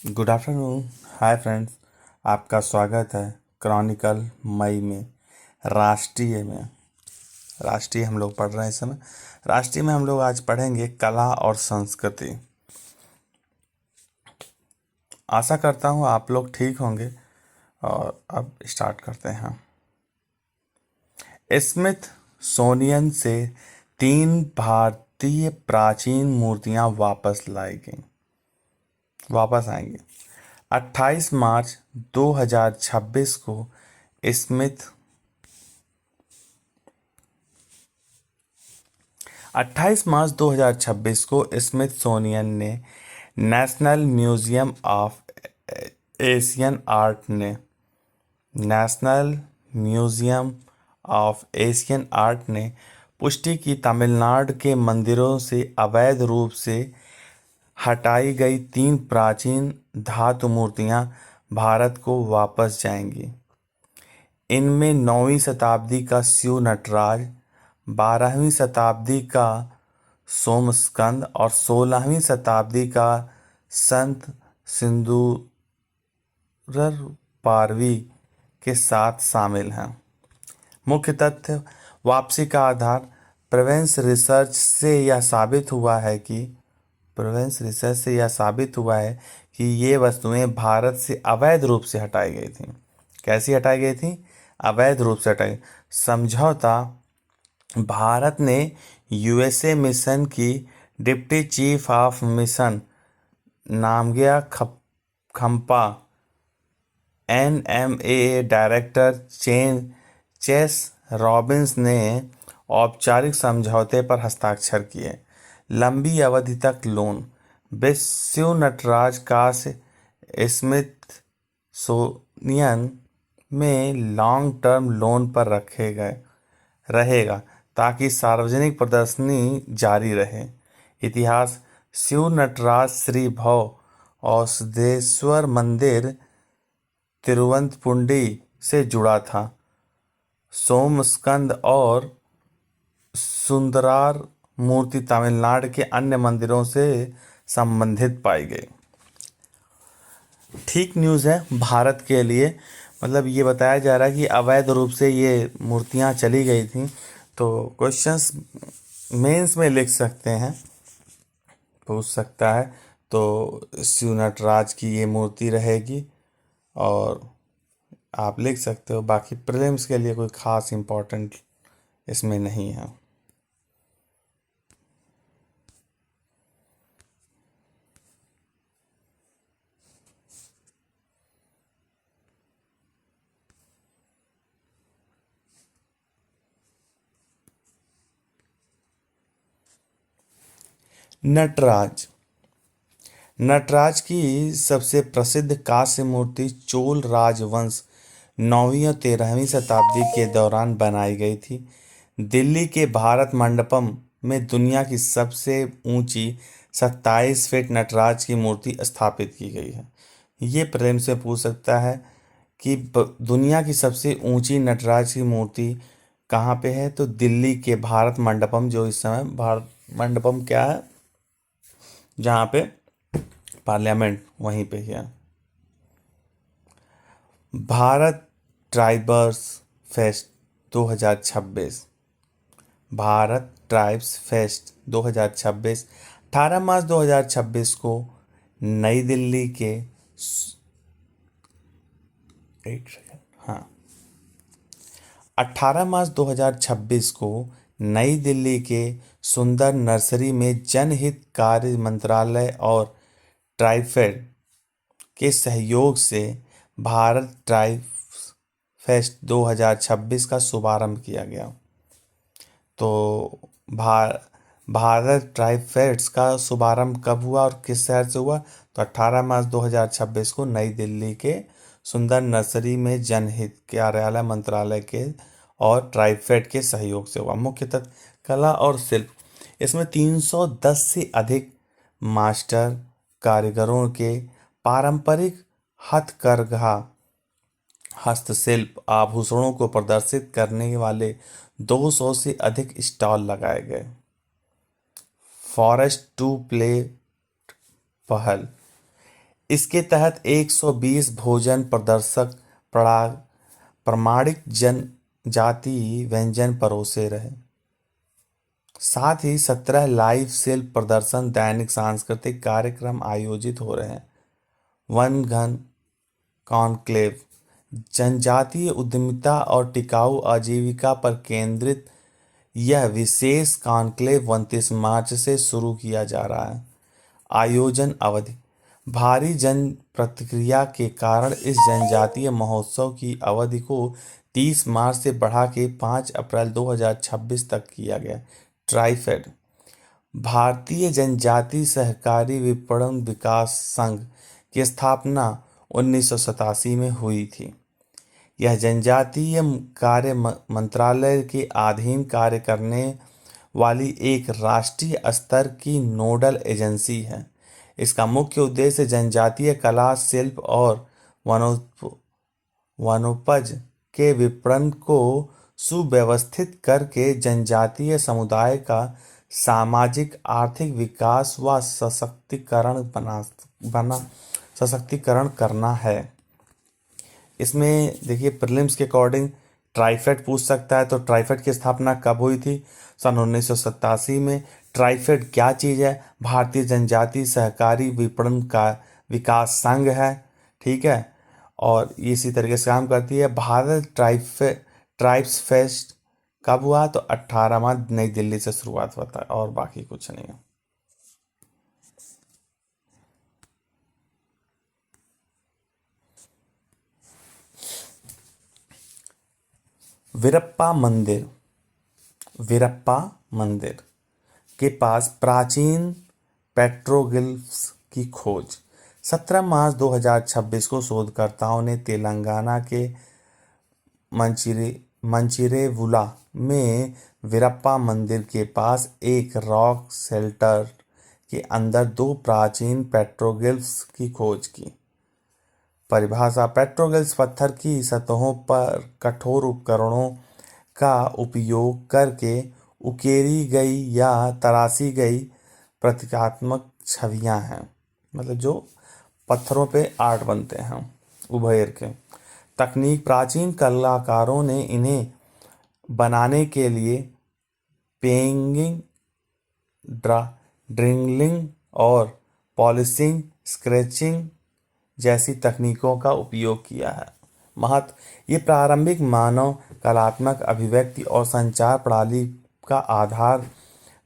Good afternoon. Hi friends, आपका स्वागत है क्रॉनिकल मई में। राष्ट्रीय हम लोग पढ़ रहे हैं इस समय। राष्ट्रीय में हम लोग आज पढ़ेंगे कला और संस्कृति। आशा करता हूँ आप लोग ठीक होंगे और अब स्टार्ट करते हैं। स्मिथ सोनियन से 3 भारतीय प्राचीन मूर्तियां वापस आएंगी। 28 मार्च 2026 को स्मिथ 28 मार्च 2026 को स्मिथसोनियन ने National Museum of Asian Art ने National Museum of Asian Art ने पुष्टि की तमिलनाडु के मंदिरों से अवैध रूप से हटाई गई 3 प्राचीन धातु मूर्तियां भारत को वापस जाएंगी। इनमें 9वीं शताब्दी का शिव नटराज, 12वीं शताब्दी का सोमस्कंद और 16वीं शताब्दी का संत सिंदूर पारवी के साथ शामिल हैं। मुख्य तथ्य: वापसी का आधार प्रेवेंस रिसर्च से यह साबित हुआ है कि ये वस्तुएं भारत से अवैध रूप से हटाई गई थीं। कैसी हटाई गई थी? अवैध रूप से हटाई। समझौता: भारत ने यूएसए मिशन की deputy chief of mission Namgya Khampa, NMA director Chase Robbins ने औपचारिक समझौते पर हस्ताक्षर किए। लंबी अवधि तक लोन: शिव नटराज कांस्य स्मिथसोनियन में लॉन्ग टर्म लोन पर रहेगा ताकि सार्वजनिक प्रदर्शनी जारी रहे। इतिहास: शिव नटराज श्री भव औषधेश्वर मंदिर तिरुवंतपुरम से जुड़ा था। सोमस्कंद और सुंदरार मूर्ति तमिलनाडु के अन्य मंदिरों से संबंधित पाई गई। ठीक न्यूज़ है भारत के लिए। मतलब ये बताया जा रहा है कि अवैध रूप से ये मूर्तियां चली गई थी। तो क्वेश्चंस मेंस में लिख सकते हैं, पूछ सकता है। तो शिव नटराज की ये मूर्ति रहेगी और आप लिख सकते हो। बाकी प्रीलिम्स के लिए कोई ख़ास इम्पोर्टेंट इसमें नहीं है। नटराज की सबसे प्रसिद्ध कांस्य मूर्ति चोल राजवंश 9वीं और 13वीं शताब्दी के दौरान बनाई गई थी। दिल्ली के भारत मंडपम में दुनिया की सबसे ऊंची 27 फीट नटराज की मूर्ति स्थापित की गई है। ये प्रेम से पूछ सकता है कि दुनिया की सबसे ऊंची नटराज की मूर्ति कहाँ पे है? तो दिल्ली के भारत मंडपम, जो इस समय भारत मंडपम क्या है, जहाँ पे पार्लियामेंट, वहीं पे है। Bharat tribes fest 2026 Bharat tribes fest 2026 18 मार्च 2026 को नई दिल्ली के एक सेकंड हाँ 18 मार्च 2026 को नई दिल्ली के सुंदर नर्सरी में जनहित कार्य मंत्रालय और ट्राइफेड के सहयोग से भारत ट्राइब फेस्ट 2026 का शुभारंभ किया गया। तो भारत ट्राइब फेस्ट का शुभारंभ कब हुआ और किस शहर से हुआ? तो 18 मार्च 2026 को नई दिल्ली के सुंदर नर्सरी में जनहित कार्यालय मंत्रालय के और ट्राइफेड के सहयोग से हुआ। मुख्यतः कला और शिल्प: इसमें 310 से अधिक मास्टर कारीगरों के पारंपरिक हथकरघा हस्तशिल्प आभूषणों को प्रदर्शित करने वाले 200 से अधिक स्टॉल लगाए गए। फॉरेस्ट टू प्ले पहल: इसके तहत 120 भोजन प्रदर्शक प्रमाणिक जनजातीय व्यंजन परोसे रहे। साथ ही 17 लाइव शिल्प प्रदर्शन, दैनिक सांस्कृतिक कार्यक्रम आयोजित हो रहे हैं। वन घन कॉन्क्लेव, जनजातीय उद्यमिता और टिकाऊ आजीविका पर केंद्रित यह विशेष कॉन्क्लेव 29 मार्च से शुरू किया जा रहा है। आयोजन अवधि, भारी जन प्रतिक्रिया के कारण इस जनजातीय महोत्सव की अवधि को 30 मार्च से बढ़ा के 5 अप्रैल 2026 तक किया गया। ट्राइफेड, भारतीय जनजातीय सहकारी विपणन विकास संघ की स्थापना 1987 में हुई थी। यह जनजातीय कार्य मंत्रालय के अधीन कार्य करने वाली एक राष्ट्रीय स्तर की नोडल एजेंसी है। इसका मुख्य उद्देश्य जनजातीय कला, शिल्प और वनोपज के विपणन को सुव्यवस्थित करके जनजातीय समुदाय का सामाजिक आर्थिक विकास व सशक्तिकरण करना है। इसमें देखिए, प्रीलिम्स के अकॉर्डिंग ट्राइफेड पूछ सकता है, तो ट्राइफेड की स्थापना कब हुई थी? सन 1987 में। ट्राइफेड क्या चीज़ है? भारतीय जनजातीय सहकारी विपणन का विकास संघ है, ठीक है, और इसी तरीके से काम करती है। भारत ट्राइब्स फेस्ट कब हुआ? तो 18 मार्च, नई दिल्ली से शुरुआत होता है, और बाकी कुछ नहीं है। वीरप्पा मंदिर के पास प्राचीन पेट्रोग्लिफ्स की खोज। 17 मार्च 2026 को शोधकर्ताओं ने तेलंगाना के मंचिरेवुला में वीरप्पा मंदिर के पास एक रॉक शेल्टर के अंदर 2 प्राचीन पेट्रोग्लिफ्स की खोज की। परिभाषा: पेट्रोग्लिफ्स पत्थर की सतहों पर कठोर उपकरणों का उपयोग करके उकेरी गई या तराशी गई प्रतीकात्मक छवियां हैं, मतलब जो पत्थरों पे आर्ट बनते हैं उभेर के। तकनीक: प्राचीन कलाकारों ने इन्हें बनाने के लिए पेंगिंग, ड्रिंगलिंग और पॉलिशिंग, स्क्रैचिंग जैसी तकनीकों का उपयोग किया है। महत्व: ये प्रारंभिक मानव कलात्मक अभिव्यक्ति और संचार प्रणाली का आधार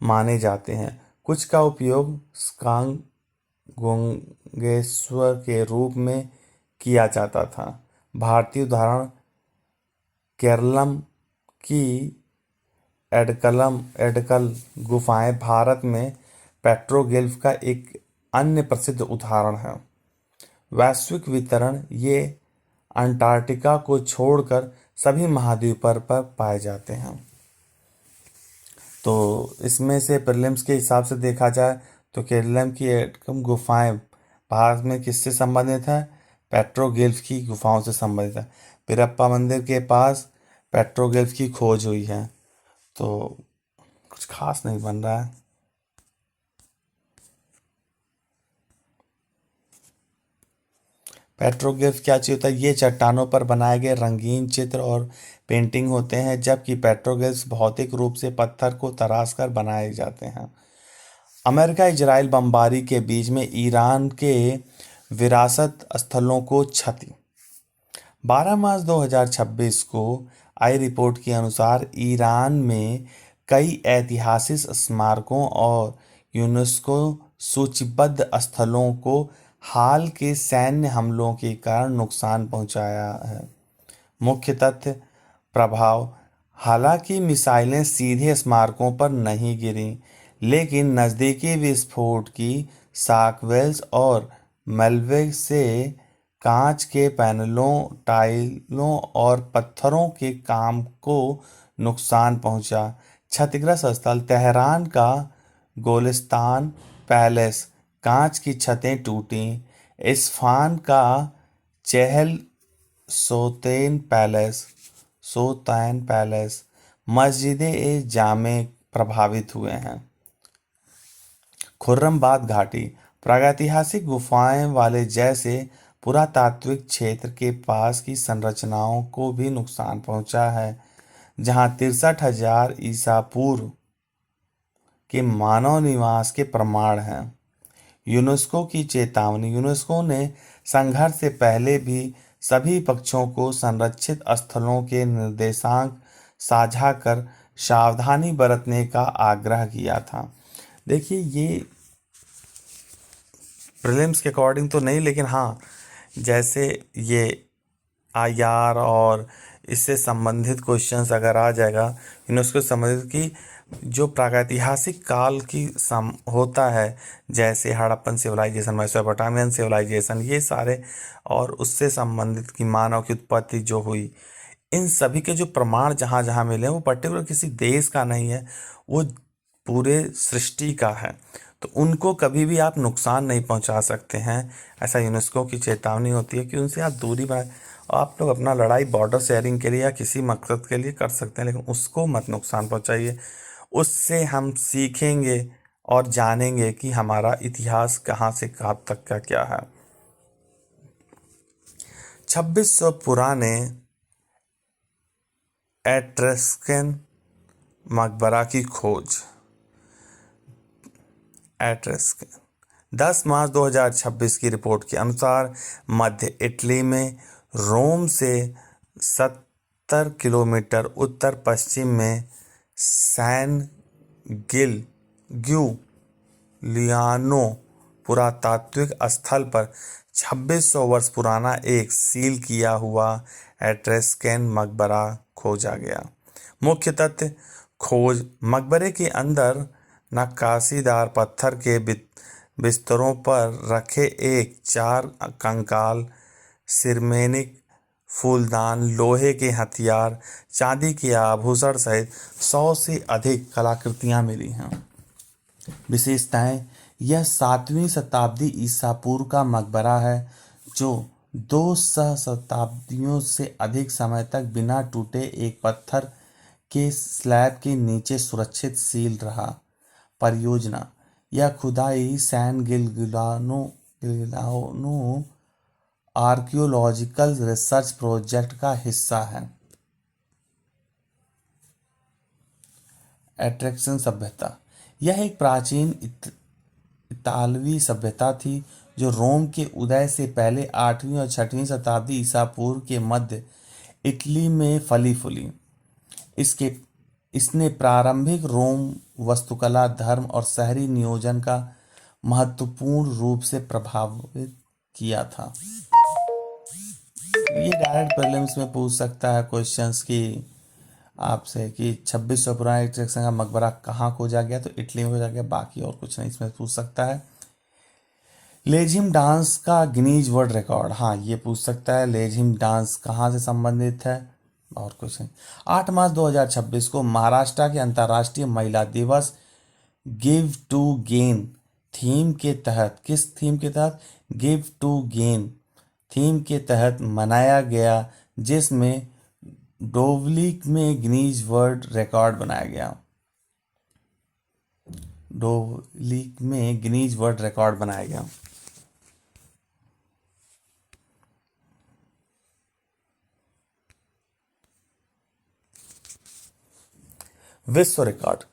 माने जाते हैं। कुछ का उपयोग स्कांग गोंगेश्वर के रूप में किया जाता था। भारतीय उदाहरण: केरलम की एडकल गुफाएं भारत में पेट्रोग्लिफ का एक अन्य प्रसिद्ध उदाहरण है। वैश्विक वितरण: ये अंटार्कटिका को छोड़कर सभी महाद्वीपों पर पाए जाते हैं। तो इसमें से प्रीलिम्स के हिसाब से देखा जाए तो केरलम की एडकल गुफाएं भारत में किससे संबंधित है? पेट्रोग्लिफ की गुफाओं से संबंधित है। वीरप्पा मंदिर के पास पेट्रोग्लिफ की खोज हुई है, तो कुछ खास नहीं बन रहा है। पेट्रोग्लिफ क्या चीज़ होता है? ये चट्टानों पर बनाए गए रंगीन चित्र और पेंटिंग होते हैं, जबकि पेट्रोग्लिफ्स भौतिक रूप से पत्थर को तराश कर बनाए जाते हैं। अमेरिका इजराइल बमबारी के बीच में ईरान के विरासत स्थलों को क्षति। 12 मार्च 2026 को आई रिपोर्ट के अनुसार ईरान में कई ऐतिहासिक स्मारकों और यूनेस्को सूचीबद्ध स्थलों को हाल के सैन्य हमलों के कारण नुकसान पहुंचाया है। मुख्य तथ्य: प्रभाव: हालांकि मिसाइलें सीधे स्मारकों पर नहीं गिरीं, लेकिन नज़दीकी विस्फोट की शॉकवेव्स और मेलवे से कांच के पैनलों, टाइलों और पत्थरों के काम को नुकसान पहुंचा। क्षतिग्रस्त स्थल: तेहरान का गोलिस्तान पैलेस, कांच की छतें टूटीं। इस्फान का चेहल सोतैन पैलेस, मस्जिद-ए-जामे प्रभावित हुए हैं। खुर्रमबाद घाटी: प्रागैतिहासिक गुफाएं वाले जैसे पुरातात्विक क्षेत्र के पास की संरचनाओं को भी नुकसान पहुंचा है, जहां 63,000 ईसा पूर्व के मानव निवास के प्रमाण हैं। यूनेस्को की चेतावनी। यूनेस्को ने संघर्ष से पहले भी सभी पक्षों को संरक्षित स्थलों के निर्देशांक साझा कर सावधानी बरतने का आग्रह किया था। देखिए, ये प्रीलिम्स के अकॉर्डिंग तो नहीं, लेकिन हाँ, जैसे ये आईआर और इससे संबंधित क्वेश्चंस अगर आ जाएगा, यूनेस्को से संबंधित की जो प्रागैतिहासिक काल की होता है, जैसे हड़प्पन सिविलाइजेशन, मेसोपोटामियन सिविलाइजेशन, ये सारे, और उससे संबंधित की मानव की उत्पत्ति जो हुई, इन सभी के जो प्रमाण जहाँ जहाँ मिले वो पर्टिकुलर किसी देश का नहीं है, वो पूरे सृष्टि का है, तो उनको कभी भी आप नुकसान नहीं पहुंचा सकते हैं। ऐसा यूनेस्को की चेतावनी होती है कि उनसे आप दूरी बनाए। आप लोग अपना लड़ाई बॉर्डर शेयरिंग के लिए या किसी मकसद के लिए कर सकते हैं, लेकिन उसको मत नुकसान पहुंचाइए। उससे हम सीखेंगे और जानेंगे कि हमारा इतिहास कहाँ से कहाँ तक का क्या है। 2600 पुराने एट्रस्कन मकबरा की खोज। एट्रस्कन 10 मार्च 2026 की रिपोर्ट के अनुसार मध्य इटली में रोम से 70 किलोमीटर उत्तर पश्चिम में सैन गिउलियानो पुरातात्विक स्थल पर 2600 वर्ष पुराना एक सील किया हुआ एट्रस्कन मकबरा खोजा गया। मुख्य तथ्य: खोज मकबरे के अंदर नक्काशीदार पत्थर के बिस्तरों पर रखे एक 4 कंकाल, सिरमेनिक फूलदान, लोहे के हथियार, चांदी के आभूषण सहित 100 से अधिक कलाकृतियां मिली हैं। विशेषताएं: यह 7वीं शताब्दी ईसा पूर्व का मकबरा है जो 2 सहस्राब्दियों से अधिक समय तक बिना टूटे एक पत्थर के स्लैब के नीचे सुरक्षित सील रहा। परियोजना: यह खुदाई सैन गिलियानो आर्कियोलॉजिकल रिसर्च प्रोजेक्ट का हिस्सा है। एट्रस्कन सभ्यता: यह एक प्राचीन इतालवी सभ्यता थी जो रोम के उदय से पहले 8वीं और 6वीं शताब्दी ईसा पूर्व के मध्य इटली में फली फूली। इसने प्रारंभिक रोम वास्तुकला, धर्म और शहरी नियोजन का महत्वपूर्ण रूप से प्रभावित किया था। ये डायरेक्ट प्रीलिम्स में पूछ सकता है क्वेश्चंस की आपसे कि 2600 पुराना एट्रस्कन का मकबरा कहाँ खोजा गया, तो इटली में खोजा गया, बाकी और कुछ नहीं इसमें पूछ सकता है। लेझिम डांस का गिनीज वर्ल्ड रिकॉर्ड, हाँ ये पूछ सकता है लेझिम डांस कहाँ से संबंधित है, और कुछ नहीं। 8 मार्च 2026 को महाराष्ट्र के अंतर्राष्ट्रीय महिला दिवस गिव टू गेन थीम के तहत, किस थीम के तहत? गिव टू गेन थीम के तहत मनाया गया, जिसमें डोवलिक में गिनीज वर्ल्ड रिकॉर्ड बनाया गया। डोवलिक में गिनीज वर्ल्ड रिकॉर्ड बनाया गया। विश्व रिकॉर्ड: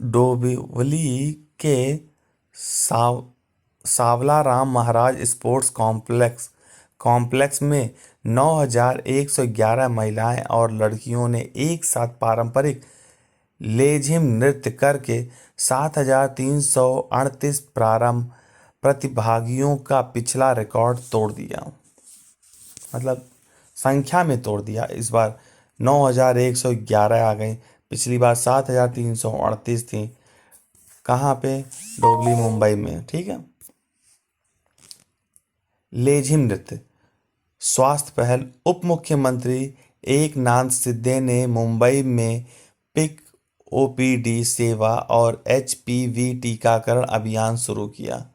डोंबिवली के सावलाराम महाराज स्पोर्ट्स कॉम्प्लेक्स में 9,111 महिलाएं और लड़कियों ने एक साथ पारंपरिक लेझिम नृत्य करके 7,338 प्रारंभ प्रतिभागियों का पिछला रिकॉर्ड तोड़ दिया। मतलब संख्या में तोड़ दिया। इस बार 9,111 आ गई, पिछली बार 7,338 थी। कहाँ पे? डोबली, मुंबई में। ठीक है। लेझिम नृत्य स्वास्थ्य पहल: उप मुख्यमंत्री एकनाथ शिंदे ने मुंबई में पिक ओपीडी सेवा और एचपीवी टीकाकरण अभियान शुरू किया।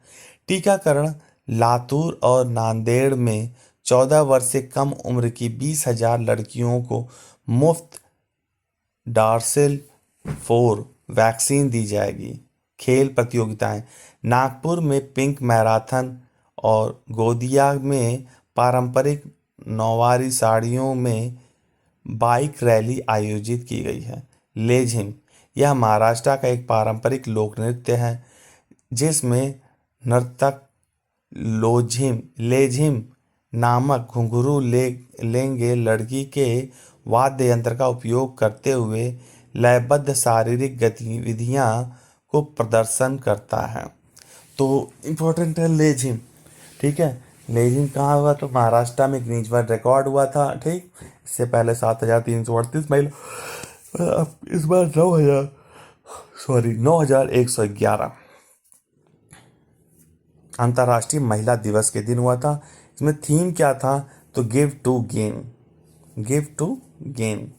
टीकाकरण लातूर और नांदेड़ में 14 वर्ष से कम उम्र की 20,000 लड़कियों को मुफ्त डार्सेल 4 वैक्सीन दी जाएगी। खेल प्रतियोगिताएं, नागपुर में पिंक मैराथन और गोंदिया में पारंपरिक नौवारी साड़ियों में बाइक रैली आयोजित की गई है। लेझिम, यह महाराष्ट्र का एक पारंपरिक लोक नृत्य है जिसमें नर्तक लेझिम नामक घुंघरू लेंगे लड़की के वाद्य यंत्र का उपयोग करते हुए लयबद्ध शारीरिक गतिविधियां को प्रदर्शन करता है। तो इम्पोर्टेंट है लेझिम। ठीक है, लेझिम कहाँ हुआ? तो महाराष्ट्र में गिनीज वर्ल्ड रिकॉर्ड हुआ था। ठीक, इससे पहले 7,338 महिला, अब इस बार 9,111 अंतर्राष्ट्रीय महिला दिवस के दिन हुआ था। इसमें थीम क्या था? तो give to gain, give to gain.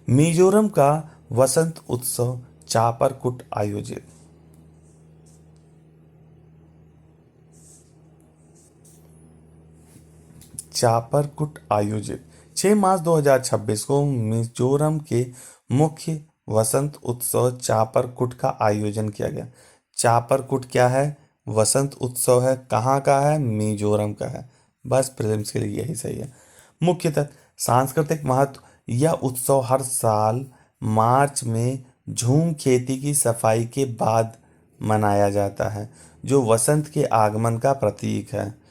Mizoram का वसंत उत्सव चापरकुट आयोजित। चापरकुट आयोजित 6 मार्च 2026 को मिजोरम के मुख्य वसंत उत्सव चापरकुट का आयोजन किया गया। चापरकुट क्या है? वसंत उत्सव है। कहाँ का है? मिजोरम का है। बस प्रीलिम्स के लिए यही सही है। मुख्यतः सांस्कृतिक महत्व, यह उत्सव हर साल मार्च में झूम खेती की सफाई के बाद मनाया जाता है जो वसंत के आगमन का प्रतीक है।